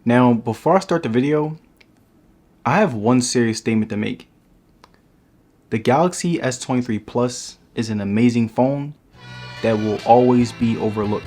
Now, before I start the video, I have one serious statement to make. The Galaxy S23 Plus is an amazing phone that will always be overlooked.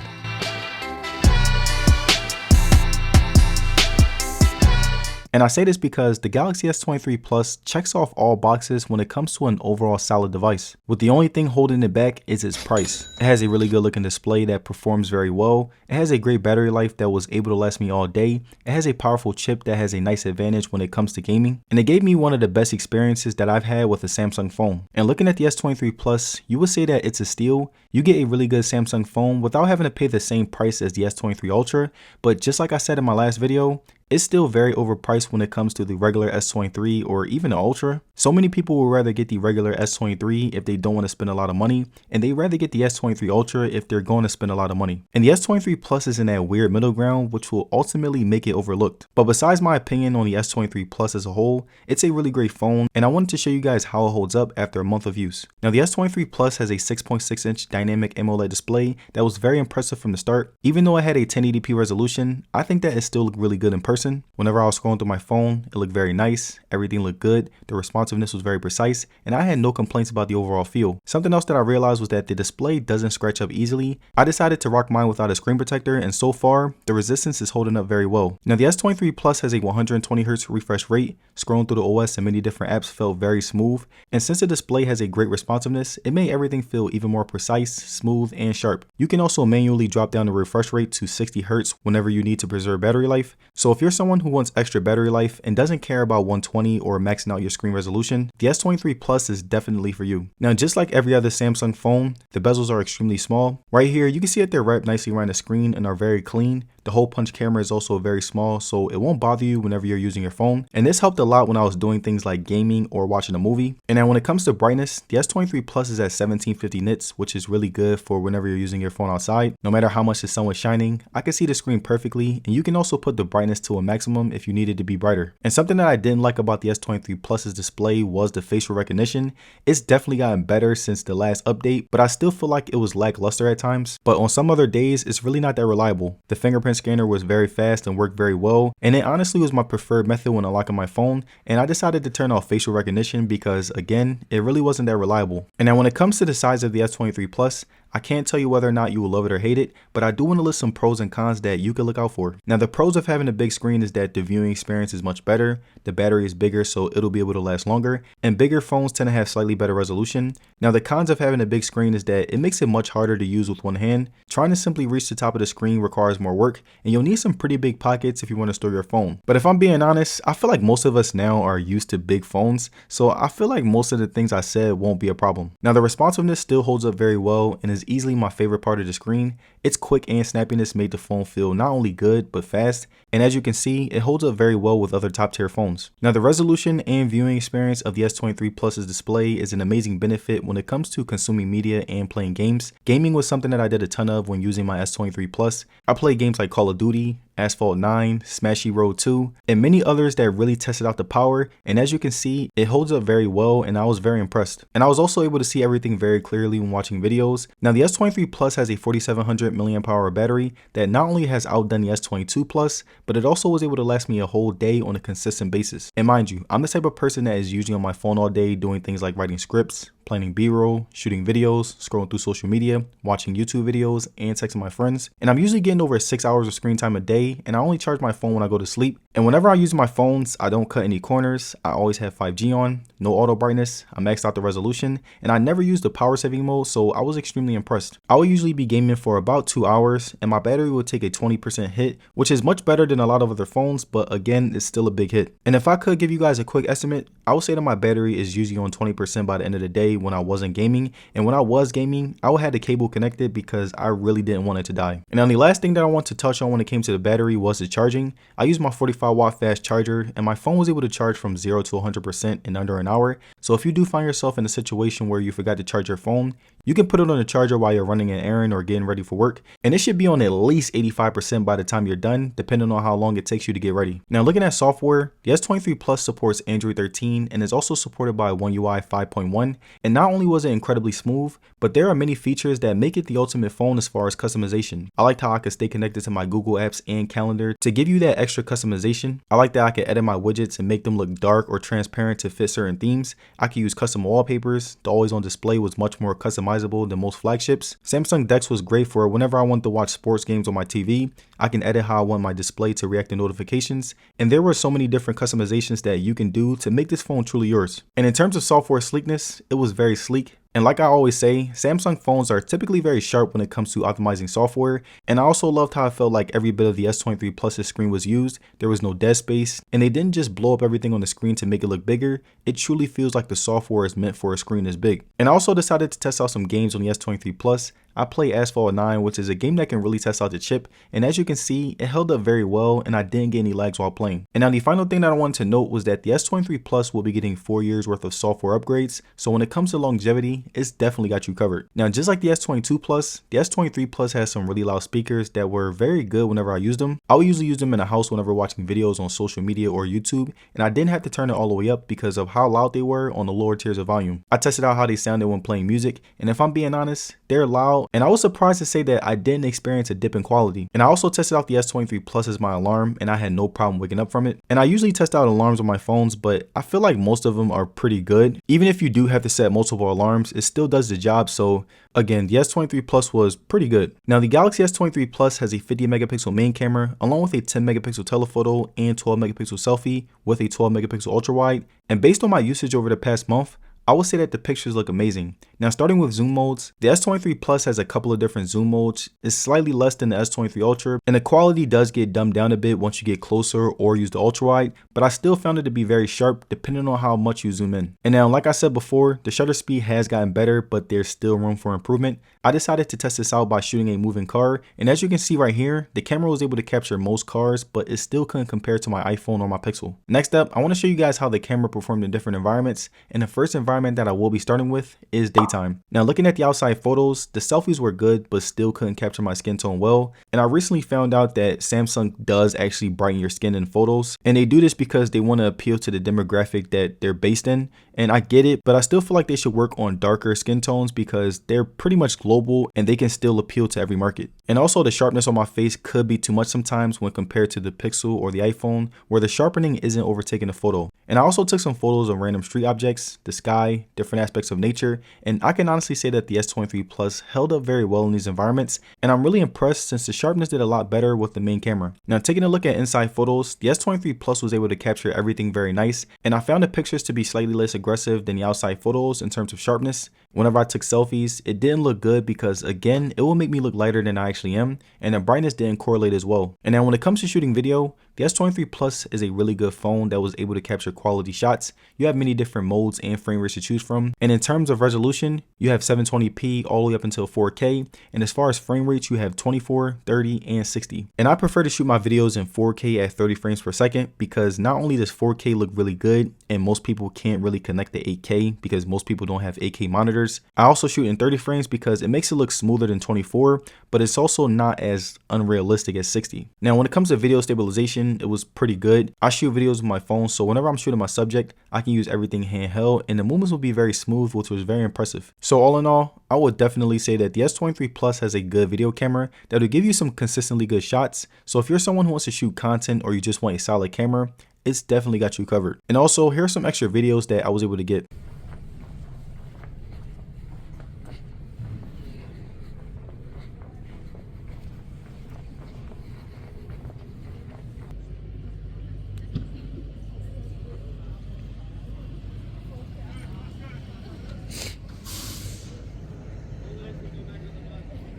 And I say this because the Galaxy S23 Plus checks off all boxes when it comes to an overall solid device, with the only thing holding it back is its price. It has a really good looking display that performs very well, it has a great battery life that was able to last me all day, it has a powerful chip that has a nice advantage when it comes to gaming, and it gave me one of the best experiences that I've had with a Samsung phone. And looking at the S23 Plus, you would say that it's a steal. You get a really good Samsung phone without having to pay the same price as the S23 Ultra, but just like I said in my last video, it's still very overpriced when it comes to the regular S23 or even the Ultra. So many people would rather get the regular S23 if they don't want to spend a lot of money, and they rather get the S23 Ultra if they're going to spend a lot of money. And the S23 Plus is in that weird middle ground, which will ultimately make it overlooked. But besides my opinion on the S23 Plus as a whole, it's a really great phone, and I wanted to show you guys how it holds up after a month of use. Now, the S23 Plus has a 6.6-inch dynamic AMOLED display that was very impressive from the start. Even though it had a 1080p resolution, I think that it still looked really good in person. Whenever I was scrolling through my phone, it looked very nice, everything looked good, the responsiveness was very precise, and I had no complaints about the overall feel. Something else that I realized was that the display doesn't scratch up easily. I decided to rock mine without a screen protector, and so far, the resistance is holding up very well. Now, the S23 Plus has a 120Hz refresh rate. Scrolling through the OS and many different apps felt very smooth, and since the display has a great responsiveness, it made everything feel even more precise, smooth, and sharp. You can also manually drop down the refresh rate to 60Hz whenever you need to preserve battery life. So if you're someone who wants extra battery life and doesn't care about 120 or maxing out your screen resolution, the S23 Plus is definitely for you. Now, just like every other Samsung phone, the bezels are extremely small. Right here, you can see that they're wrapped nicely around the screen and are very clean. The hole punch camera is also very small, so it won't bother you whenever you're using your phone. And this helped a lot when I was doing things like gaming or watching a movie. And now when it comes to brightness, the S23 Plus is at 1750 nits, which is really good for whenever you're using your phone outside. No matter how much the sun was shining, I can see the screen perfectly, and you can also put the brightness to a maximum if you need it to be brighter. And something that I didn't like about the S23 Plus's display was the facial recognition. It's definitely gotten better since the last update, but I still feel like it was lackluster at times. But on some other days, it's really not that reliable. The fingerprint scanner was very fast and worked very well, and it honestly was my preferred method when unlocking my phone, and I decided to turn off facial recognition because, again, it really wasn't that reliable. And now when it comes to the size of the S23 Plus, I can't tell you whether or not you will love it or hate it, but I do want to list some pros and cons that you can look out for. Now, the pros of having a big screen is that the viewing experience is much better, the battery is bigger so it'll be able to last longer, and bigger phones tend to have slightly better resolution. Now, the cons of having a big screen is that it makes it much harder to use with one hand. Trying to simply reach the top of the screen requires more work, and you'll need some pretty big pockets if you want to store your phone. But if I'm being honest, I feel like most of us now are used to big phones, so I feel like most of the things I said won't be a problem. Now, the responsiveness still holds up very well and is easily my favorite part of the screen. Its quick and snappiness made the phone feel not only good but fast, and as you can see, it holds up very well with other top tier phones. Now, the resolution and viewing experience of the S23 Plus's display is an amazing benefit when it comes to consuming media and playing games. Gaming was something that I did a ton of when using my S23 Plus. I played games like Call of Duty, Asphalt 9, Smashy Road 2, and many others that really tested out the power, and as you can see, it holds up very well and I was very impressed. And I was also able to see everything very clearly when watching videos. Now, the S23 Plus has a 4700 mAh battery that not only has outdone the S22 Plus, but it also was able to last me a whole day on a consistent basis. And mind you, I'm the type of person that is usually on my phone all day doing things like writing scripts, planning B-roll, shooting videos, scrolling through social media, watching YouTube videos, and texting my friends. And I'm usually getting over 6 hours of screen time a day, and I only charge my phone when I go to sleep. And whenever I use my phones, I don't cut any corners. I always have 5G on, no auto brightness, I maxed out the resolution, and I never used the power saving mode, so I was extremely impressed. I will usually be gaming for about 2 hours, and my battery will take a 20% hit, which is much better than a lot of other phones, but again, it's still a big hit. And if I could give you guys a quick estimate, I would say that my battery is usually on 20% by the end of the day when I wasn't gaming, and when I was gaming, I would have the cable connected because I really didn't want it to die. And now the last thing that I want to touch on when it came to the battery was the charging. I used my 45-watt fast charger, and my phone was able to charge from 0 to 100% in under an hour. So if you do find yourself in a situation where you forgot to charge your phone, You can put it on the charger while you're running an errand or getting ready for work, and it should be on at least 85% by the time you're done, depending on how long it takes you to get ready. Now looking at software, the S23 Plus supports Android 13 and is also supported by One UI 5.1, and not only was it incredibly smooth, but there are many features that make it the ultimate phone as far as customization. I liked how I could stay connected to my Google apps and calendar to give you that extra customization. I like that I could edit my widgets and make them look dark or transparent to fit certain themes. I could use custom wallpapers. The always on display was much more customizable than most flagships. Samsung DeX was great for whenever I want to watch sports games on my TV. I can edit how I want my display to react to notifications, and there were so many different customizations that you can do to make this phone truly yours. And in terms of software sleekness, it was very sleek. And like I always say, Samsung phones are typically very sharp when it comes to optimizing software, and I also loved how I felt like every bit of the S23 Plus's screen was used. There was no dead space, and they didn't just blow up everything on the screen to make it look bigger. It truly feels like the software is meant for a screen this big. And I also decided to test out some games on the S23 Plus. I play Asphalt 9, which is a game that can really test out the chip, and as you can see, it held up very well and I didn't get any lags while playing. And now the final thing that I wanted to note was that the S23 Plus will be getting 4 years worth of software upgrades, so when it comes to longevity, it's definitely got you covered. Now just like the S22 Plus, the S23 Plus has some really loud speakers that were very good whenever I used them. I would usually use them in the house whenever watching videos on social media or YouTube, and I didn't have to turn it all the way up because of how loud they were on the lower tiers of volume. I tested out how they sounded when playing music, and if I'm being honest, they're loud, and I was surprised to say that I didn't experience a dip in quality. And I also tested out the S23 Plus as my alarm, and I had no problem waking up from it. And I usually test out alarms on my phones, but I feel like most of them are pretty good. Even if you do have to set multiple alarms, it still does the job. So again, the S23 Plus was pretty good. Now the Galaxy S23 Plus has a 50 megapixel main camera along with a 10 megapixel telephoto and 12 megapixel selfie with a 12 megapixel ultra wide. And based on my usage over the past month, I would say that the pictures look amazing. Now starting with zoom modes, the S23 Plus has a couple of different zoom modes. It's slightly less than the S23 Ultra, and the quality does get dumbed down a bit once you get closer or use the ultra wide, but I still found it to be very sharp depending on how much you zoom in. And now like I said before, the shutter speed has gotten better, but there's still room for improvement. I decided to test this out by shooting a moving car, and as you can see right here, the camera was able to capture most cars, but it still couldn't compare to my iPhone or my Pixel. Next up, I want to show you guys how the camera performed in different environments, and the first environment that I will be starting with is daytime. Now looking at the outside photos, the selfies were good, but still couldn't capture my skin tone well, and I recently found out that Samsung does actually brighten your skin in photos, and they do this because they want to appeal to the demographic that they're based in, and I get it, but I still feel like they should work on darker skin tones because they're pretty much global and they can still appeal to every market. And also the sharpness on my face could be too much sometimes when compared to the Pixel or the iPhone, where the sharpening isn't overtaking the photo. And I also took some photos of random street objects, the sky, different aspects of nature, and I can honestly say that the S23 Plus held up very well in these environments, and I'm really impressed since the sharpness did a lot better with the main camera. Now taking a look at inside photos, the S23 Plus was able to capture everything very nice, and I found the pictures to be slightly less aggressive than the outside photos in terms of sharpness. Whenever I took selfies, it didn't look good because again, it will make me look lighter than I actually am, and the brightness didn't correlate as well. And now when it comes to shooting video, the S23 Plus is a really good phone that was able to capture quality shots. You have many different modes and frame rates to choose from, and in terms of resolution, you have 720p all the way up until 4K, and as far as frame rates, you have 24, 30, and 60. And I prefer to shoot my videos in 4K at 30 frames per second because not only does 4K look really good, and most people can't really connect to 8K because most people don't have 8K monitors. I also shoot in 30 frames because it makes it look smoother than 24, but it's also not as unrealistic as 60. Now when it comes to video stabilization, it was pretty good. I shoot videos with my phone, so whenever I'm shooting my subject, I can use everything handheld and the movements will be very smooth, which was very impressive. So all in all, I would definitely say that the S23 Plus has a good video camera that will give you some consistently good shots. So if you're someone who wants to shoot content or you just want a solid camera, it's definitely got you covered. And also, here are some extra videos that I was able to get.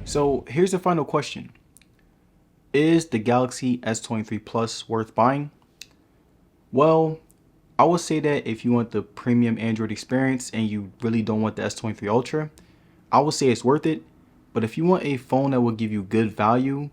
So here's the final question. Is the Galaxy S23 Plus worth buying? Well, I would say that if you want the premium Android experience and you really don't want the S23 Ultra, I would say it's worth it. But if you want a phone that will give you good value,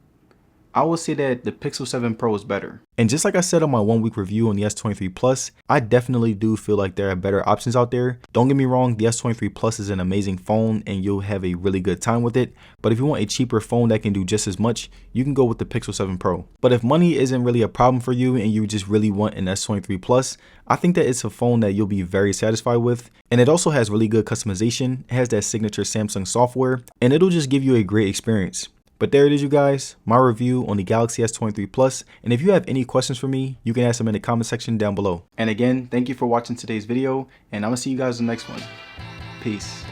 I will say that the Pixel 7 Pro is better. And just like I said on my 1 week review on the S23 Plus, I definitely do feel like there are better options out there. Don't get me wrong, the S23 Plus is an amazing phone and you'll have a really good time with it. But if you want a cheaper phone that can do just as much, you can go with the Pixel 7 Pro. But if money isn't really a problem for you and you just really want an S23 Plus, I think that it's a phone that you'll be very satisfied with. And it also has really good customization. It has that signature Samsung software and it'll just give you a great experience. But there it is, you guys, my review on the Galaxy S23 Plus. And if you have any questions for me, you can ask them in the comment section down below. And again, thank you for watching today's video, and I'm gonna see you guys in the next one. Peace.